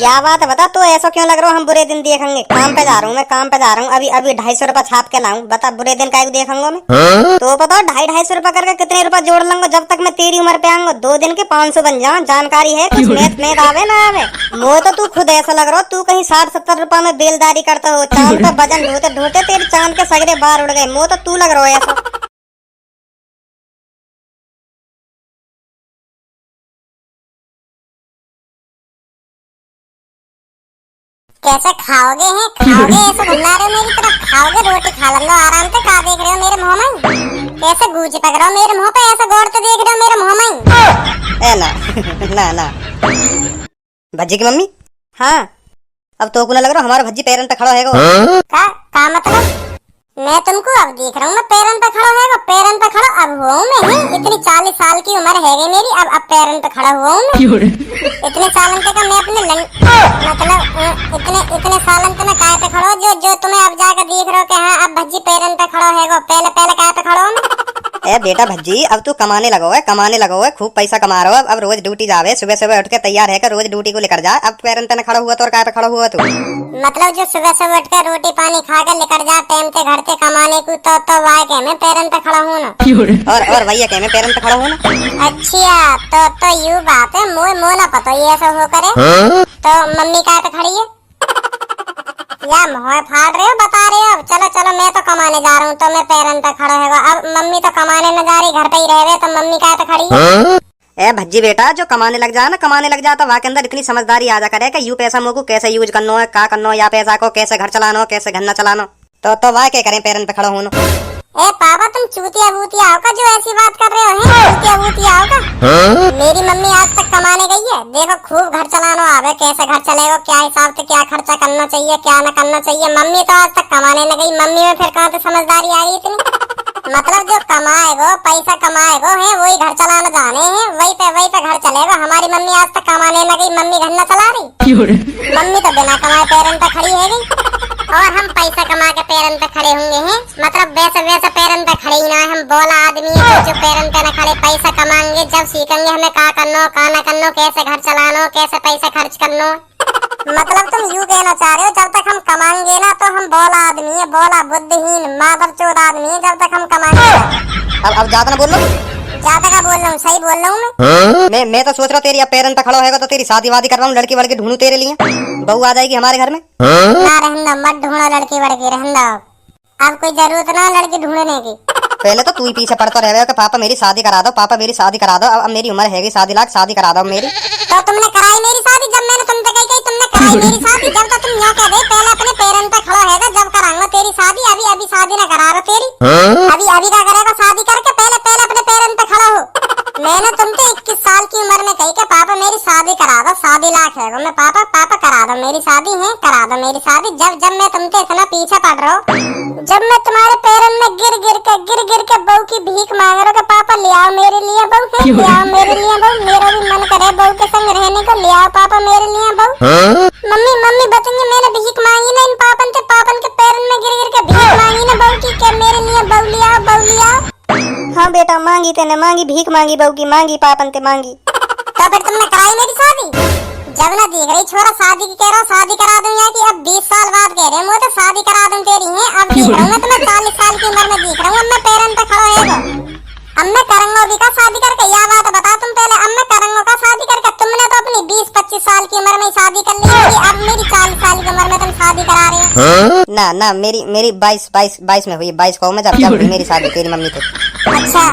या बात बता, तो ऐसा क्यों लग रहा हो हम बुरे दिन देखेंगे? काम पे जा रहा हूँ मैं, काम पे जा रहा हूँ, अभी अभी 250 रुपया छाप के लाऊं, बता बुरे दिन का देखूंगा मैं? तो बताओ 250 रुपया करके कितने रुपया जोड़ लूंगा जब तक मैं तेरी उम्र पे आऊंगा? 2 दिन के 500 बन जाऊं। जानकारी है कुछ? मैथ में आवे ना आवे? वो तो तू खुद ऐसा लग रहा हो तू कहीं 60-70 रुपया में बेलदारी करता हो। चांद पे वजन ढोते ढोते तेरे चांद के सगरे बाहर उड़ गए। वो तो तू लग रहा हो ऐसा। कैसे खाओगे हैं? खाओगे ऐसे बुला रहे हो मेरी तरफ? खाओगे? रोटी खा लो आराम से। का देख रहे हो मेरे मुंह में? कैसे गूंज पक रहा हो मेरे मुंह पे? ऐसे गौर से देख रहे हो मेरे मुंह में? ए ना ना ना भज्जी की मम्मी। हाँ अब तो को ना लग रहा हमारा भज्जी पैरन पे खड़ा है का मतलब? मैं तुमको अब देख रहा हूँ ना पैरन पे खड़ा है। पैरन पे खड़ा अब हुआ हूँ मैं ही। इतनी 40 साल की उम्र है गई मेरी, अब पैरन पे खड़ा हुआ हूँ मैं। इतने सालन तक मैं अपने मतलब इतने सालन तक मैं काय पे खड़ा जो जो तुम्हें अब जाकर देख रहे हो कि हाँ अब भज्जी पैरन पे खड़ा है। पहले पहले काय पे खड़ा हूँ मैं? ए बेटा भज्जी अब तू कमाने लगो है, खूब पैसा कमा रहा हो। अब रोज ड्यूटी जावे, सुबह सुबह उठ के तैयार है रोज ड्यूटी को लेकर जा। अब पैरन पे खड़ा हुआ तो और काय पे खड़ा हुआ तू? मतलब जो सुबह सुबह उठ कर रोटी पानी खा कर लेकर जा टाइम से घर से कमाने को, तो वाई के मैं पैरन पे खड़ा हूँ ना। और भैया के मैं पैरन पे खड़ा हूँ ना। अच्छा तो यू बात है। मोह ना पता ये ऐसा हो करे। तो मम्मी काय पे खड़ी है या मोह फाड़ रहे हो? बता रहे हो? चलो चलो मैं तो कमाने जा रहा हूँ तो मैं पैरन पे खड़ा है। अब मम्मी तो कमाने न जा रही, घर पे ही रह रहे, तो मम्मी काय पे खड़ी है? ए भज्जी बेटा जो कमाने लग जा तो वहाँ के अंदर इतनी समझदारी आ जा करे कि यू पैसा मोको कैसे यूज करनो है, का करनो, या पैसा को कैसे घर चलानो, कैसे घर न चलानो। तो वह क्या करें पैरन पे खड़ा होनो? ए पापा तुम चूतिया भूतिया हो का जो ऐसी बात कर रहे हो? चूतिया भूतिया हो का? मेरी मम्मी आज तक कमाने गई है, देखो खूब घर चलाना आवे, कैसे घर चलेगा, क्या हिसाब से क्या खर्चा करना चाहिए, क्या न करना चाहिए। मम्मी तो आज तक कमाने न गई। मम्मी में फिर कहाँ से समझदारी आ गई इतनी? मतलब जो कमाएगो पैसा कमाएगो है वही घर चलाना जाने हैं, वही पे घर चलेगा। हमारी मम्मी आज तक कमाने न गई, मम्मी घर न चला रही। मम्मी तो बिना कमाए पैरन पे खड़ी है गई, और हम पैसा कमा के पैरन पे खड़े होंगे हैं। मतलब वैसे पैरन पे खड़े ही ना, हम बोला आदमी है जो पैरन पे न खड़े। पैसा कमाएंगे जब सीखेंगे हमें का करनो का न करनो, कैसे घर चलानो, कैसे पैसा खर्च करनो। मतलब तुम यूँ कहना चाह रहे हो जब तक हम कमाएंगे ना तो हम बोला आदमी है, बोला बुद्धिहीन मादरचोद आदमी है जब तक हम कमाएंगे। अब ज्यादा ना बोल लो। ज्यादा का बोल रहा हूँ? सही बोल रहा हूँ मैं तो सोच रहा हूँ तेरी अब पैरन पे खड़ा होगा तो तेरी शादी वादी कर रहा हूँ, लड़की वड़की ढूंढूं तेरे लिए, बहू आ जाएगी हमारे घर में। ना रहने मत ढूंढो लड़की वड़की, रहने दो। अब कोई जरूरत ना लड़की ढूंढने की। पहले तो तू ही पीछे पड़ता रह कि पापा मेरी शादी करा दो, पापा मेरी शादी करा दो। अब मेरी उम्र है 7 लाख, शादी करा दो मेरी। तो तुमने कराई मेरी शादी? जब मैंने तुमसे कही तुमने कराई मेरी शादी? जब तो तुम यहाँ कह दे पहले अपने पैरन पे खड़ा है जब कराऊंगा तेरी शादी। अभी शादी ना करा रहा तेरी। अभी क्या करेगा? शादी करके पहले अपने पैरन पे खड़ा हो। मैंने तुमसे 21 साल की उम्र में कही कि पापा मेरी शादी करा दो, 7 लाख है मैं पापा करा दो मेरी शादी है, करा दो मेरी शादी। जब मैं तुमसे इतना पीछे पड़ रहा हूँ, जब मैं तुम्हारे पैरन में गिर गिर के बहू की भीख मांग रहा हूँ कि पापा ले आओ मेरे लिए बहू, ले आओ मेरे लिए बहू, मेरा भी मन करे बहू के संग रहने को, ले आओ पापा मेरे लिए बहू। मम्मी बताएंगे मैंने भीख मांगी ना इन पापन के पैरन में गिर के भीख मांगी ना बहू की के मेरे लिए बहू ले आओ, बहू ले आओ। हाँ बेटा मांगी तेने, मांगी भीख मांगी, बहू की मांगी, पापन ते मांगी। तो फिर तुमने कराई मेरी शादी? जब ना देख रही छोरा शादी की कह रहा हूँ शादी करा दूं या कि अब 20 साल बाद कह रहे मुझे शादी करा दूं तेरी है। अब देख रहा हूँ मैं तुम्हें 40 साल की उम्र में देख रहा हूँ। अब मैं पैरन पे खड़ा है अब मैं करूंगा भी का शादी करके? या बात बता तुम पहले। अब मैं करूंगा का शादी करके? तुमने तो अपनी 20-25 साल की उम्र में शादी कर ली होगी, अब मेरी 40 साल की उम्र में तुम शादी करा रहे हो। ना मेरी 22 में हुई, 22 को मैं जब हुई मेरी शादी तेरी मम्मी थे। अच्छा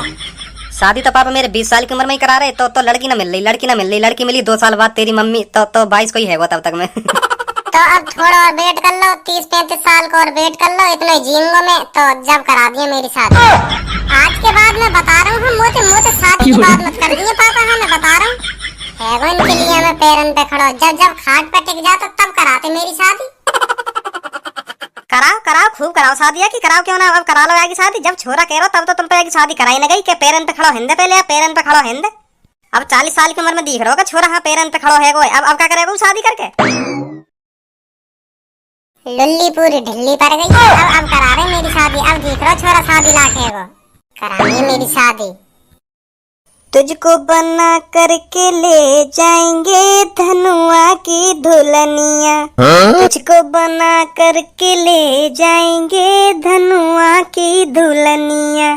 शादी तो पापा मेरे 20 साल की उम्र में ही करा रहे। तो लड़की ना मिल रही, लड़की मिली 2 साल बाद तेरी मम्मी। तो 22 को ही है वो तब तक मैं। तो अब थोड़ा और वेट कर लो, 30-35 साल को और वेट कर लो, इतना जीऊंगा मैं। तो जब करा दिए मेरी शादी। आज के बाद मैं बता रहा हूँ, मोटे शादी की बात मत कर दिए पापा। हाँ मैं बता रहा हूँ है इनके लिए मैं पैरन पे खड़ा। जब खाट पे टिक जाता तब कराते मेरी शादी। कराओ खूब कराओ शादी की, कराओ क्यों ना? अब करा लो आगे शादी। जब छोरा कह रहा तब तो तुम पे आगे शादी कराई न गई कि पैरन पे खड़ो हिंदे पहले, पैरन पे खड़ो हिंदे। अब 40 साल की उम्र में दिख रहा होगा छोरा हाँ पैरन पे खड़ो है वो। अब क्या करेगा शादी करके? लुल्ली पूरी ढिल्ली पड़ गई है। अब करा रहे मेरी शादी। अब देख रहा छोरा शादी लाके वो करा रही मेरी शादी। तुझको बना करके ले जाएंगे धनुआ की दुल्हनिया, तुझको बना करके ले जाएंगे धनुआ की दुल्हनिया।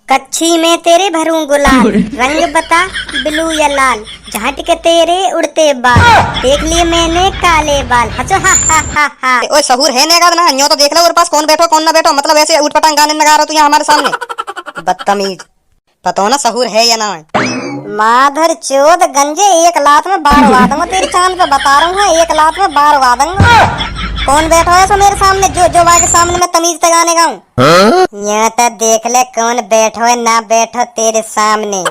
कच्छी में तेरे भरूं गुलाल, रंग बता ब्लू या लाल, झाट के तेरे उड़ते बाल, देख लिए मैंने काले बाल, हंसो हा हा हा हा। ओए सहूर है नेगा ना, यूं तो देख लो और पास कौन बैठो कौन ना बैठो, मतलब ऐसे उठपटांग गाने लगा रहा तू यहाँ हमारे सामने। बदतमीज, पता हो ना सहूर है या ना है। माधर चोद गंजे, एक लात में बार उड़ा दूंगा तेरी चांद पे, बता रहा हूँ एक लात में बार उड़ा दूंगा। कौन बैठा है सो मेरे सामने, जो भाई के सामने मैं तमीज से गाने गाऊं। यहाँ तो देख ले कौन बैठो है ना बैठो तेरे सामने।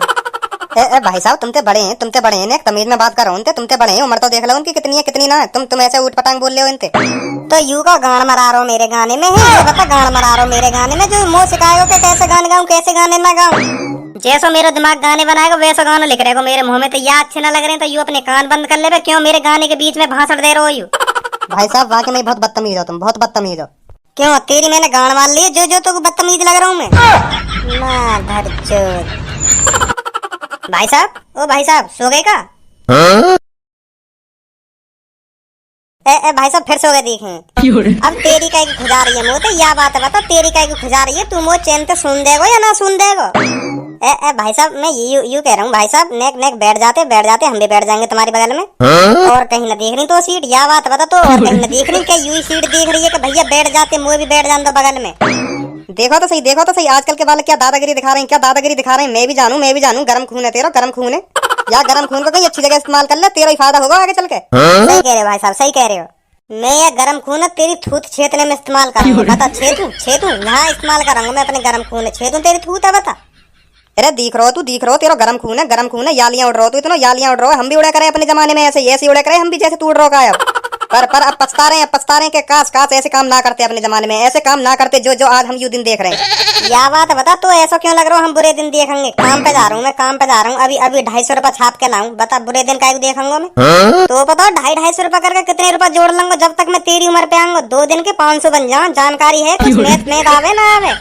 भाई साहब तुमते बड़े हैं, तुमते बड़े हैं, तमीज में बात कर रहा हूँ, तुमते बड़े हैं, उम्र तो देख लो उनकी कितनी है कितनी ना है, तुम ऐसे उठपटांग बोल रहे हो इनते। तो यू का गान मरा रहा हो मेरे गाने में है, ये बता गान मरा रहा हो मेरे गाने में, जो मुँह सिखाएगा कि कैसे गाने गाऊं कैसे गाने ना गाऊं। जैसा मेरा दिमाग गाने बनाएगा वैसा गाना लिख रहेगा मेरे मुंह में, तो या अच्छे ना लग रहे हैं तो यू अपने कान बंद कर ले, क्यों मेरे गाने के बीच में भाषण दे रहे हो यू। भाई साहब वाकई में बहुत बदतमीज हो तुम, बहुत बदतमीज हो। क्यों तेरी मैंने गान मार ली, जो तो बदतमीज लग रहा हूँ मैं। माधर चोद। भाई साहब, ओ भाई साहब सो गए का? भाई साहब फिर सो गए देखें। अब तेरी काय की खुजा रही है मुँह, तो या बात बता तेरी काय की खुजा रही है, तू मुँह चैन से सुन देगो या ना सुन देगो। भाई साहब मैं यू कह रहा हूँ, भाई साहब नेक बैठ जाते हम भी बैठ जाएंगे तुम्हारे बगल में। और कहीं ना देख रही तो सीट, या बात बता तो, और कहीं ना देख रही क्या यू सीट देख रही है कि भैया बैठ जाते मुँह भी बैठ जान दो बगल में। देखो तो सही, आजकल के बालक क्या दादागिरी दिखा रहे हैं, क्या दादागिरी दिखा रहे हैं। मैं भी जानू गरम खून है तेरा, गरम खून है, या गरम खून को कहीं अच्छी जगह इस्तेमाल कर ले, तेरा ही फायदा होगा आगे चल के। सही कह रहे हो भाई साहब, सही कह रहे हो। मैं ये गरम खून तेरी थूत छेतने में इस्तेमाल करूंगा, बता छेतू यहाँ इस्तेमाल करूंगा मैं अपने गरम खून छेतू तेरी थूत है, बता। अरे दिख रहो तेरा गरम खून है, यालियां उड़ रहो तू, इतना यालियां उड़ रहो, हम भी उड़ा करे अपने जमाने में ऐसे उड़ा करे हम भी, जैसे तू उड़ रहो का अब। पर अब पछता रहे हैं कि काश ऐसे काम ना करते अपने जमाने में, ऐसे काम ना करते जो आज हम यू दिन देख रहे हैं। या बात बता तो ऐसा क्यों लग रहा हो हम बुरे दिन देखेंगे। काम पे जा रहा हूँ मैं, काम पे जा रहा हूँ, अभी 250 रुपया छाप के लाऊं, बता बुरे दिन का देखूंगा मैं। तो बताओ 250 रुपया करके कितने रुपया जोड़ लूंगा जब तक मैं तेरी उम्र पे आऊंगा। 2 दिन के 500 बन जाऊं, जानकारी है कुछ मैथ आवे ना आवे।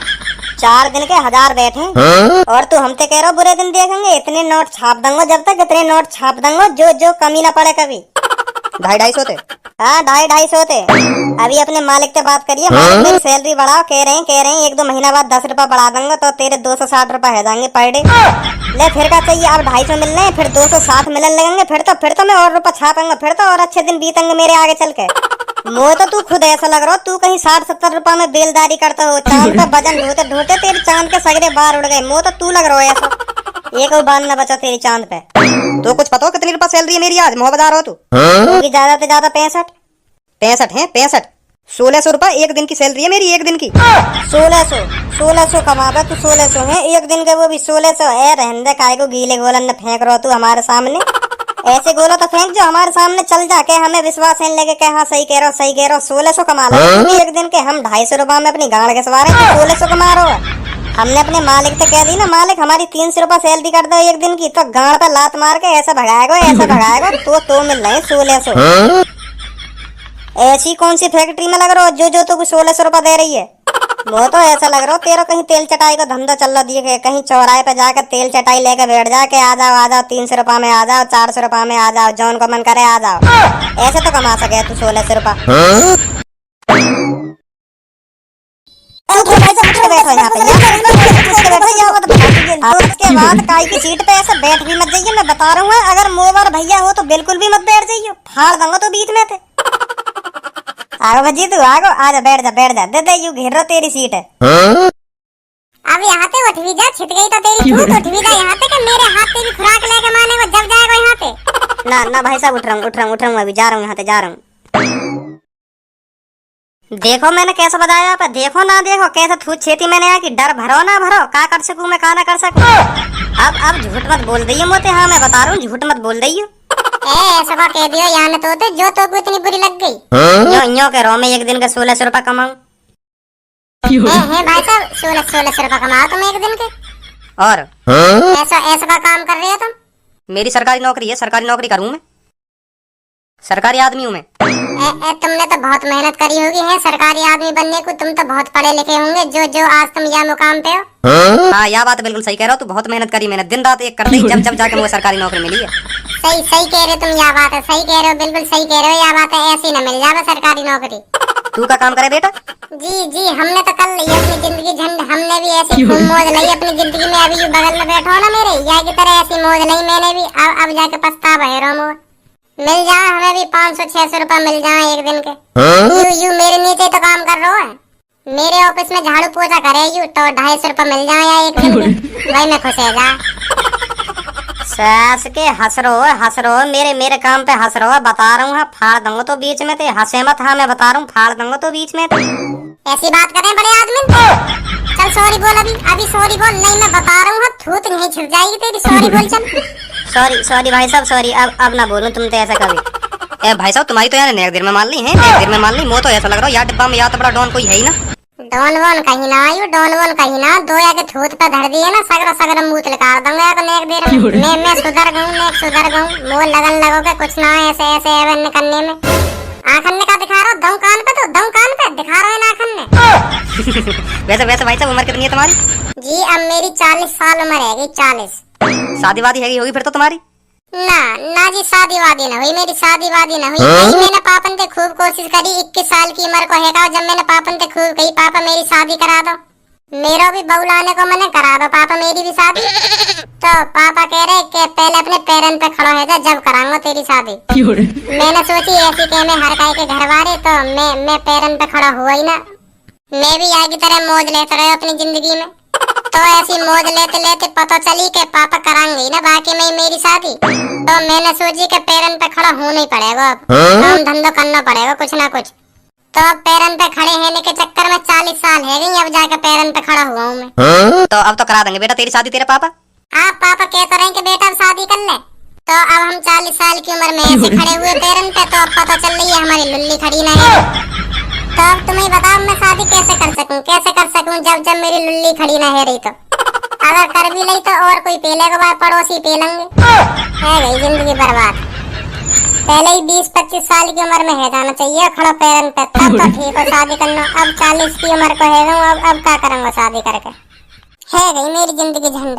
4 दिन के 1000 बैठे, और तू हमसे कह रहा हो बुरे दिन देखेंगे। इतने नोट छाप दूंगा जब तक इतने नोट छाप दूंगा जो कमी ना पड़े कभी। 250 थे? हाँ 250 थे। अभी अपने मालिक से बात करिए, मालिक मेरी सैलरी बढ़ाओ, कह रहे हैं 1-2 महीना बाद 10 रुपया बढ़ा दूंगा तो तेरे 260 रुपया हो जाएंगे पर डे। ले फिर क्या चाहिए, अब 250 मिल रहे हैं, फिर 260 मिलने लगेंगे, फिर तो मैं और रुपया छापूंगा, फिर तो और अच्छे दिन बीतेंगे मेरे आगे चल के। मुझे तो तू खुद ऐसा लग रहा हो तू कहीं 60-70 रुपया में बेलदारी करता हो। चांद का वजन ढोते ढोते तेरे चांद के सगरे बाहर उड़ गए। मुझे तो तू लग रहा हो ऐसा, एक और बाल न बचा तेरी चांद पे। तो कुछ पता हो कितनी रुपया सैलरी है मेरी आज, मुँह बता रहा हो तू? ज्यादा से ज्यादा 65 है, 65 1600 रुपया एक दिन की सैलरी है मेरी, एक दिन की। 1600 कमावे तू, 1600 है एक दिन के, वो भी 1600 है। रहने दे, काय को गीले गोलन न फेंक रहा तू हमारे सामने। ऐसे गोला तो फेंक जो हमारे सामने चल जाके हमें विश्वास है लगे कि हाँ सही कह रहा हो। 1600 कमा लो एक दिन के, हम 250 रुपया में अपनी गाड़ के सवार हैं, 1600 कमा रहा हो। हमने अपने मालिक से कह दी ना, मालिक हमारी 300 रुपया सैलरी कर दो एक दिन की, तो गाड़ पे लात मार के ऐसा भगाएगा तो मिल रहे 1600। ऐसी कौन सी फैक्ट्री में लग रहा हो जो तो कुछ 1600 रुपया दे रही है। वो तो ऐसा लग रहा हो तेरा कहीं तेल चटाई का धंधा चल रहा दिए, कहीं चौराहे पे जाकर तेल चटाई लेकर बैठ जाके आ जाओ 300 रुपया में आ जाओ, 400 रुपया में आ जाओ, जौन को मन करे आ जाओ। ऐसे तो कमा सके तू 1600 रुपया। उसके बाद काई की सीट पे ऐसे बैठ भी मत जाइए, मैं बता रहा हूँ। अगर मोवर भैया हो तो बिल्कुल भी मत बैठ जाइए, फाड़ दूंगा तो बीच में थे। आगो भजी तू आगो, आजा बैठ जा दे यू घेर रहा तेरी सीट है। अब यहाँ पे उठ भी जा, छिट गई तो तेरी छूट, उठ भी जा यहाँ पे कि मेरे हाथ तेरी खुराक लेके माने को जब जाएगा यहाँ पे। ना भाई साहब उठ रहा हूँ अभी, जा रहा हूँ यहाँ से जा रहा हूँ। देखो मैंने कैसा बताया आप, देखो ना देखो कैसे थूत छेती मैंने यहाँ की, डर भरो ना भरो, का कर सकूं मैं का ना कर सकूं। अब झूठ मत बोल दइयो मोते, हाँ मैं बता रहा हूँ झूठ मत बोल दइयो। ऐसा का कह दियो यहाँ तो जो तो को इतनी बुरी लग गई। यो कह रहा हूँ मैं एक दिन का 1600 रुपया कमाऊं। है भाई साहब 1600 रुपया कमाओ तुम एक दिन के, और ऐसा का काम कर रहे हो तुम? मेरी सरकारी नौकरी है, सरकारी नौकरी करूँ मैं। सरकारी आदमी हूँ मैं। तुमने तो बहुत मेहनत करी होगी है सरकारी आदमी बनने को। तुम तो बहुत पढ़े लिखे होंगे जो जो आज तुम यह मुकाम पे हो। हाँ यह बात बिल्कुल सही कह रहा हो। तू बहुत मेहनत करी, मैंने दिन रात एक करते ही जब जब जाके मुझे सरकारी नौकरी मिली है। सही सही कह रहे हो तुम, यह बात है, सही कह रहे हो, बिल्कुल सही कह रहे हो। यह बात है, ऐसी न मिल जावे सरकारी नौकरी। तू का काम करे बेटा? जी हमने तो कर ली अपनी जिंदगी झंड। हमने भी ऐसी खूब मौज ली अपनी जिंदगी में। अभी बगल में बैठो ना मेरे, यह की तरह ऐसी मौज ली मैंने भी। अब जाके पछतावा है रोमो। मिल जाए हमें भी 500-600 रुपए मिल जाए एक दिन के। यू मेरे नीचे तो काम कर रहा है, मेरे ऑफिस में झाड़ू पोछा करे यू तो 250 रुपए मिल जाए या एक दिन के। वही मैं खुश है जा। सास के हंस रहो मेरे काम पे हंस रहो। बता रहा हूँ फाड़ दूंगा तो बीच में। हंसे मत। हाँ मैं बता रहा हूँ फाड़ दूंगा तो बीच में। ऐसी बात करें बड़े आदमी। चल सॉरी बोल, अभी सॉरी बोल। नहीं मैं बता रहा हूँ थूत नहीं छिप जाएगी तेरी। सॉरी बोल चल। सॉरी भाई साहब सॉरी। अब ना बोलूं तुम तो ऐसा कभी। ए भाई साहब तुम्हारी तो यार नेक देर में मान ली है, नेक देर में मान ली। मुझे तो ऐसा लग रहा है यार डिब्बा में या तो बड़ा डॉन कोई है ही ना। डॉन वॉन कहीं ना आयु, डॉन वॉन कहीं ना। दो या के थूत पे धर दिए ना सगरा मूत लगा दूंगा या नेक देर में। मैं सुधर गऊं मोह लगन लगोगे कुछ ना ऐसे एवन करने में। आखन का दिखा रहा दम कान पे, तो दम कान पे दिखा रहा है ना आखन ने। वैसे भाई साहब उम्र कितनी है तुम्हारी? जी अब मेरी 40 साल उम्र है। 40। शादी वादी हैगी होगी फिर तो तुम्हारी? ना जी शादी वादी ना हुई मेरी। शादी वादी ना हुई। मैंने पापन से खूब कोशिश करी। 21 साल की उम्र को है जब मैंने पापन से खूब कही पापा मेरी शादी करा दो, मेरा भी बहू लाने को मैंने करा दो पापा मेरी भी शादी। तो पापा कह रहे कि पहले अपने पैरन पे खड़ा है जा जब कराऊंगा तेरी शादी। मैंने सोची ऐसी के मैं हर काय के घर वाले तो मैं पैरन पे खड़ा हुआ ही ना। मैं भी यहाँ की तरह मौज लेते रहे अपनी जिंदगी में। तो ऐसी मौज लेते लेते पता चली कि पापा कराएंगे ना बाकी में मेरी शादी। तो मैंने सोची कि पैरन पे खड़ा होना ही पड़ेगा। अब काम धंधा करना पड़ेगा कुछ ना कुछ। तो अब पैरन पे खड़े होने के चक्कर में 40 साल है गई। अब जाके पैरन पे खड़ा हुआ हूँ मैं। तो अब तो करा देंगे बेटा तेरी शादी तेरे पापा। हाँ पापा कहते रहे कि बेटा अब शादी कर ले। तो अब हम 40 साल की उम्र में ऐसे खड़े हुए पैरन पे। तो अब पता चल रही है हमारी लुल्ली खड़ी ना है। तो अब तुम्हें बताओ मैं शादी कैसे कर सकूं जब मेरी लुल्ली खड़ी ना है रही। तो अगर कर भी ली तो और कोई पी लेगा, पड़ोसी पी लेंगे। है गई जिंदगी बर्बाद। पहले ही 20-25 साल की उम्र में है जाना चाहिए खड़ा पैरन पे, तब तो ठीक हो शादी करना। अब 40 की उम्र को है अब क्या करूंगा शादी करके। है गई मेरी जिंदगी झंड।